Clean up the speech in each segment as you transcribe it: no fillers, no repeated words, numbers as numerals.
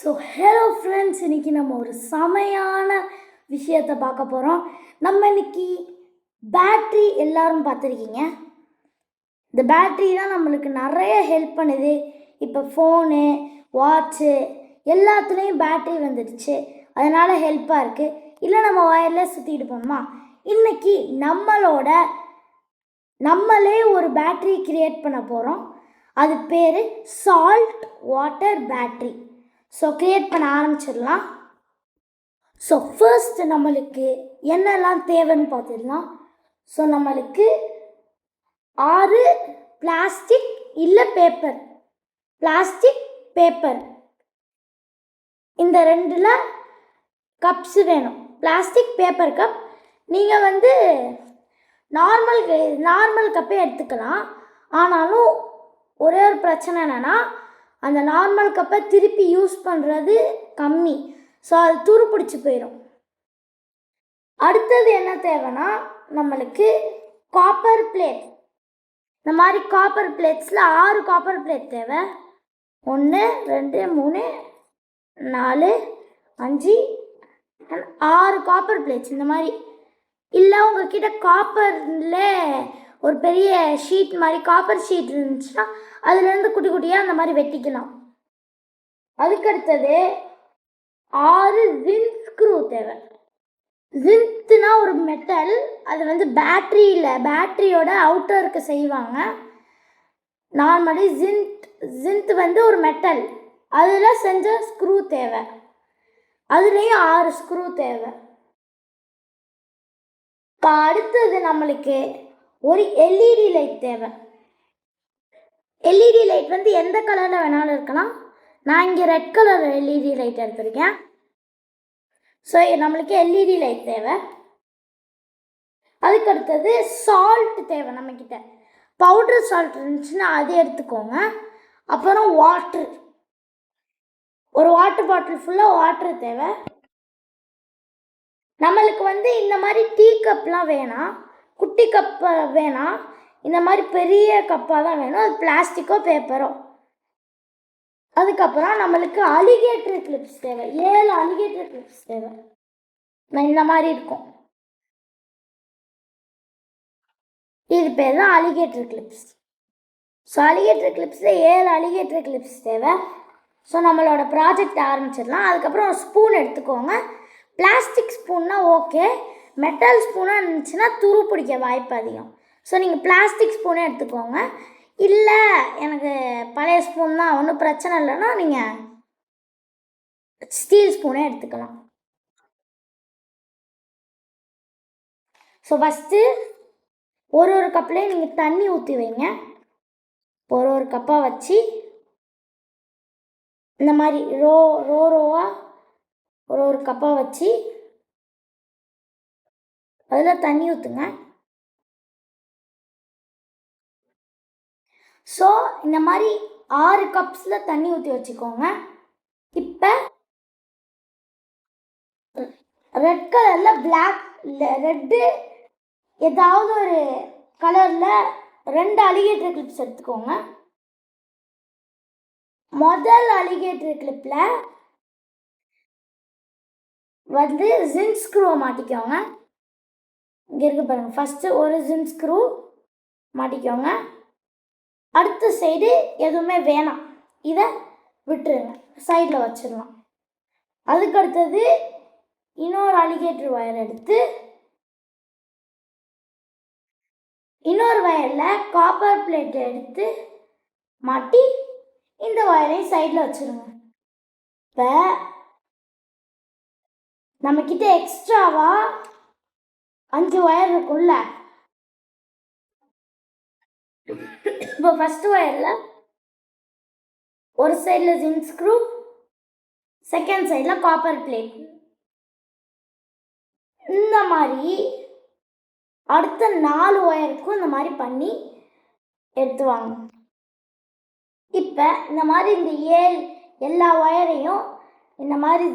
So hello friends, இன்றைக்கி நம்ம ஒரு செமையான விஷயத்தை பார்க்க போகிறோம். நம்ம இன்றைக்கி பேட்ரி எல்லோரும் பார்த்துருக்கீங்க. இந்த பேட்ரி தான் நம்மளுக்கு நிறைய ஹெல்ப் பண்ணுது. இப்போ ஃபோனு, வாட்ச்சு எல்லாத்துலேயும் பேட்ரி வந்துடுச்சு. அதனால் ஹெல்ப்பாக இருக்குது. இல்லை நம்ம ஒயர்லெஸ் சுற்றிட்டு போகணுமா? இன்றைக்கி நம்மளே ஒரு பேட்ரி க்ரியேட் பண்ண போகிறோம். அது பேர் salt water battery. So create பண்ண ஆரம்பிச்சிடலாம். ஸோ ஃபர்ஸ்ட் நம்மளுக்கு என்னெல்லாம் தேவைன்னு பார்த்துடலாம். ஸோ நம்மளுக்கு 6 பிளாஸ்டிக் இல்லை பேப்பர் இந்த 2ல் கப்ஸ் வேணும். Plastic paper cup. நீங்கள் நார்மல் கப்பே எடுத்துக்கலாம். ஆனாலும் ஒரே ஒரு பிரச்சனை என்னென்னா, அந்த நார்மல் கப்பை திருப்பி யூஸ் பண்ணுறது கம்மி. ஸோ அது துரு பிடிச்சி போயிடும். அடுத்தது என்ன தேவைன்னா, நம்மளுக்கு காப்பர் பிளேட். இந்த மாதிரி காப்பர் பிளேட்ஸில் 6 காப்பர் பிளேட் தேவை. 1 2 3 4 5 6 காப்பர் பிளேட்ஸ் இந்த மாதிரி. இல்லை உங்கள்கிட்ட காப்பரில் ஒரு பெரிய ஷீட் மாதிரி காப்பர் ஷீட் இருந்துச்சுன்னா அதுலேருந்து குட்டி குட்டியாக அந்த மாதிரி வெட்டிக்கலாம். அதுக்கடுத்தது 6 ஜின்க் ஸ்க்ரூ தேவை. ஜின்க்னா ஒரு மெட்டல். அது பேட்டரியோட அவுட்டருக்கு செய்வாங்க. நார்மலி ஜின்க் ஒரு மெட்டல். அதில் செஞ்ச ஸ்க்ரூ தேவை. அதுலேயும் 6 ஸ்க்ரூ தேவை. இப்போ அடுத்தது நம்மளுக்கு ஒரு எல்இடி லைட் தேவை. எல்இடி லைட் எந்த கலரில் வேணாலும் இருக்கலாம். நான் இங்கே ரெட் கலர் எல்இடி லைட் எடுத்திருக்கேன். ஸோ நம்மளுக்கு எல்இடி லைட் தேவை. அதுக்கடுத்தது சால்ட் தேவை. நம்மக்கிட்ட பவுடர் சால்ட் இருந்துச்சுன்னா அது எடுத்துக்கோங்க. அப்புறம் வாட்ரு, ஒரு வாட்டர் பாட்டில் ஃபுல்லாக வாட்ரு தேவை. நம்மளுக்கு இந்த மாதிரி டீ கப்லாம் வேணாம், குட்டி கப்பை வேணாம். இந்த மாதிரி பெரிய கப்பாக தான் வேணும். அது பிளாஸ்டிக்கோ பேப்பரோ. அதுக்கப்புறம் நம்மளுக்கு அலிகேட்டர் கிளிப்ஸ் தேவை. 7 அலிகேட்டர் கிளிப்ஸ் தேவை. இந்த மாதிரி இருக்கும். இது பேர் தான் அலிகேட்டர் கிளிப்ஸ். ஸோ அலிகேட்டர் கிளிப்ஸில் 7 அலிகேட்டர் கிளிப்ஸ் தேவை. ஸோ நம்மளோட ப்ராஜெக்ட் ஆரம்பிச்சிடலாம். அதுக்கப்புறம் ஒரு ஸ்பூன் எடுத்துக்கோங்க. பிளாஸ்டிக் ஸ்பூன்னா ஓகே. மெட்டல் ஸ்பூனாக இருந்துச்சுன்னா துரு பிடிக்க வாய்ப்பு அதிகம். ஸோ நீங்கள் பிளாஸ்டிக் ஸ்பூனே எடுத்துக்கோங்க. இல்லை எனக்கு பழைய ஸ்பூன் தான், ஒன்றும் பிரச்சனை இல்லைன்னா நீங்கள் ஸ்டீல் ஸ்பூனே எடுத்துக்கலாம். ஸோ ஃபஸ்ட்டு ஒரு கப்லேயும் நீங்கள் தண்ணி ஊற்றி வைங்க. ஒரு கப்பாக வச்சு இந்த மாதிரி ரோவாக ஒரு கப்பாக வச்சு அதில் தண்ணி ஊற்றுங்க. ஸோ இந்த மாதிரி 6 கப்ஸில் தண்ணி ஊற்றி வச்சுக்கோங்க. இப்போ ரெட் கலரில் ரெட்டு ஏதாவது ஒரு கலரில் 2 அலிகேட்டர் கிளிப்ஸ் எடுத்துக்கோங்க. முதல் அலிகேட்டர் கிளிப்பில் ஜின்க் ஸ்க்ரூவை மாட்டிக்கோங்க. இங்கே இருக்கு பாருங்கள். ஃபஸ்ட்டு ஒரு ஜின்க் ஸ்க்ரூ மாட்டிக்கோங்க. அடுத்த சைடு எதுவுமே வேணாம், இதை விட்டுருங்க, சைடில் வச்சிடலாம். அதுக்கடுத்தது இன்னொரு அலிகேட்டர் ஒயர் எடுத்து இன்னொரு ஒயரில் காப்பர் பிளேட்டை எடுத்து மாட்டி இந்த ஒயரையும் சைடில் வச்சுருங்க. இப்போ நம்மக்கிட்ட எக்ஸ்ட்ராவாக 5 ஒயர் இருக்கும்ல. இப்போ ஃபஸ்ட்டு ஒயரில் ஒரு சைடில் ஜின்க் ஸ்க்ரூ, செகண்ட் சைடில் காப்பர் பிளேட். இந்த மாதிரி அடுத்த 4 ஒயருக்கும் இந்த மாதிரி பண்ணி எடுத்து வாங்க. இப்போ இந்த மாதிரி இந்த எல்லா ஒயரையும் இந்த மாதிரி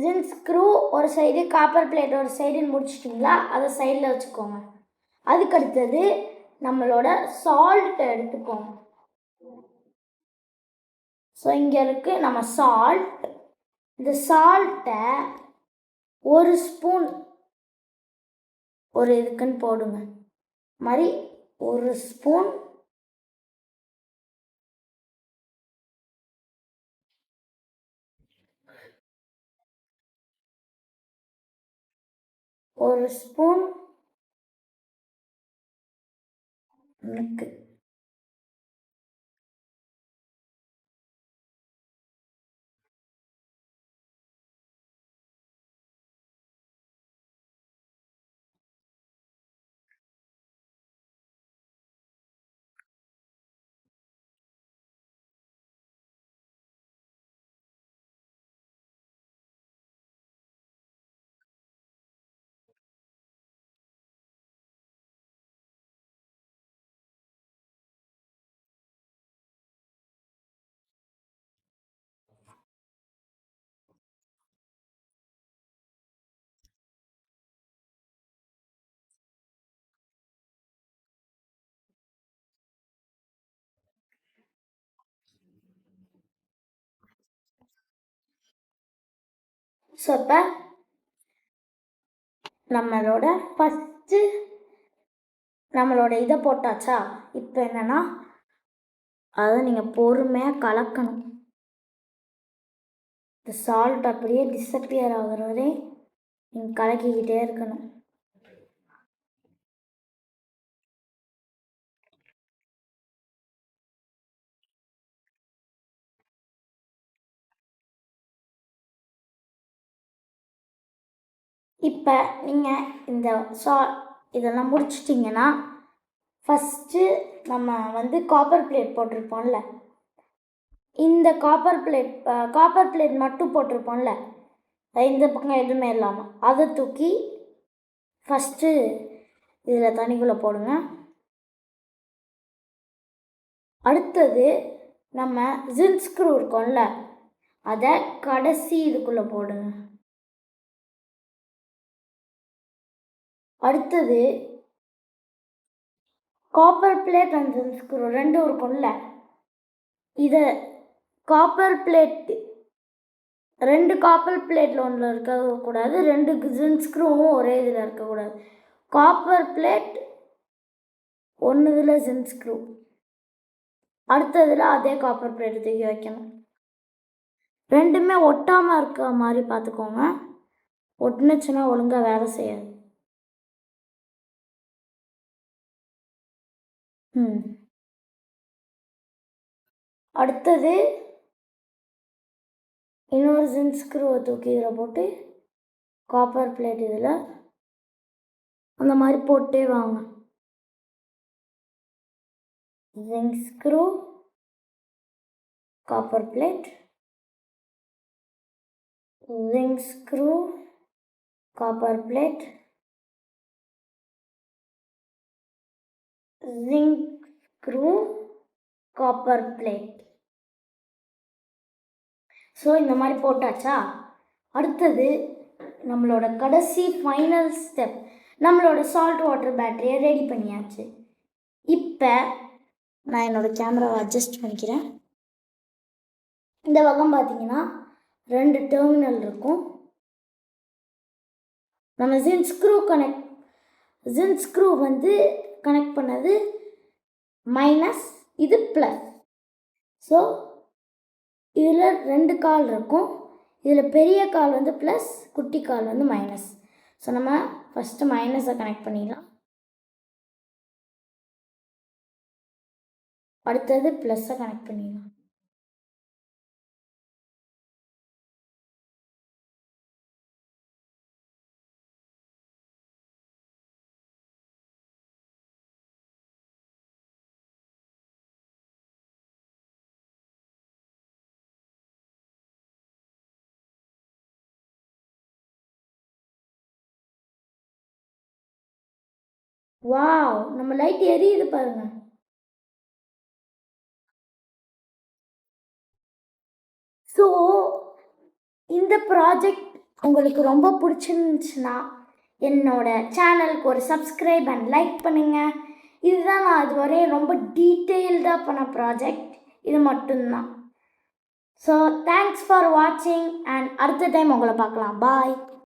ஜின்க் ஸ்க்ரூ ஒரு சைடு, காப்பர் பிளேட் ஒரு சைடுன்னு முடிச்சிட்டிங்களா, அதை சைடில் வச்சுக்கோங்க. அதுக்கடுத்தது நம்மளோட சால்ட் எடுத்துக்கோங்க. ஸோ இங்கே இருக்குது நம்ம சால்ட். இந்த சால்ட்டை ஒரு ஸ்பூன் ஒரு இதுக்குன்னு போடுங்க. மாதிரி ஒரு ஸ்பூன் எனக்கு ஸோ இப்போ நம்மளோட இதை போட்டாச்சா. இப்போ என்னென்னா அதை நீங்கள் பொறுமையாக கலக்கணும். இந்த சால்ட் அப்படியே டிஸப்பியர் ஆகிற வரை நீங்கள் கலக்கிக்கிட்டே இருக்கணும். இப்போ நீங்கள் இந்த இதெல்லாம் முடிச்சிட்டிங்கன்னா ஃபஸ்ட்டு நம்ம காப்பர் பிளேட் போட்டிருப்போம்ல, இந்த காப்பர் பிளேட் மட்டும் போட்டிருப்போம்ல, இந்த பக்கம் எதுவுமே இல்லாமல், அதை தூக்கி ஃபஸ்ட்டு இதில் தண்ணிக்குள்ளே போடுங்க. அடுத்தது நம்ம ஜின் ஸ்க்ரூ இருக்கோம்ல, அதை கடைசி இதுக்குள்ளே போடுங்க. அடுத்தது copper plate and zinc screw ரெண்டும் இருக்கும்ல, இதை காப்பர் பிளேட் 2 காப்பர் பிளேட்டில் ஒன்றில் இருக்கக்கூடாது, 2 ஜின் ஸ்க்ரூவும் ஒரே இதில் இருக்கக்கூடாது. காப்பர் பிளேட் ஒன்று இதில் ஜின் ஸ்க்ரூ, அடுத்ததில் அதே காப்பர் பிளேட் தூக்கி வைக்கணும். ரெண்டுமே ஒட்டாமல் இருக்க மாதிரி பார்த்துக்கோங்க, ஒட்டுனுச்சுன்னா ஒழுங்காக வேலை செய்யாது. அடுத்தது இன்னொரு ஜின் ஸ்க்ரூவை தூக்கி இதில் போட்டு காப்பர் பிளேட் இதில் அந்த மாதிரி போட்டே வாங்க. ஜின் ஸ்க்ரூ, காப்பர் பிளேட், ஜின் ஸ்க்ரூ, காப்பர் பிளேட், ஜின் ஸ்க்ரூ, காப்பர் பிளேட். ஸோ இந்த மாதிரி போட்டாச்சா. அடுத்தது நம்மளோட கடைசி ஃபைனல் ஸ்டெப், நம்மளோட சால்ட் வாட்டர் பேட்டரியை ரெடி பண்ணியாச்சு. இப்போ நான் என்னோடய கேமராவை அட்ஜஸ்ட் பண்ணிக்கிறேன். இந்த பக்கம் பார்த்தீங்கன்னா 2 டெர்மினல் இருக்கும். நம்ம ஜின் ஸ்க்ரூ கனெக்ட் பண்ணது மைனஸ், இது ப்ளஸ். ஸோ இதில் 2 கால் இருக்கும். இதில் பெரிய கால் ப்ளஸ், குட்டி கால் மைனஸ். ஸோ நம்ம ஃபஸ்ட்டு மைனஸை கனெக்ட் பண்ணிடலாம். அடுத்தது ப்ளஸ்ஸை கனெக்ட் பண்ணிடலாம். வாவ், நம்ம லைட் எரியுது பாருங்க. ஸோ இந்த ப்ராஜெக்ட் உங்களுக்கு ரொம்ப பிடிச்சிருந்துச்சுன்னா என்னோட சேனலுக்கு ஒரு சப்ஸ்கிரைப் அண்ட் லைக் பண்ணுங்கள். இதுதான் நான் இதுவரை ரொம்ப டீட்டெயில்டாக பண்ண ப்ராஜெக்ட், இது மட்டும்தான். ஸோ தேங்க்ஸ் ஃபார் வாட்சிங் அண்ட் அடுத்த டைம் உங்களை பார்க்கலாம் பாய்.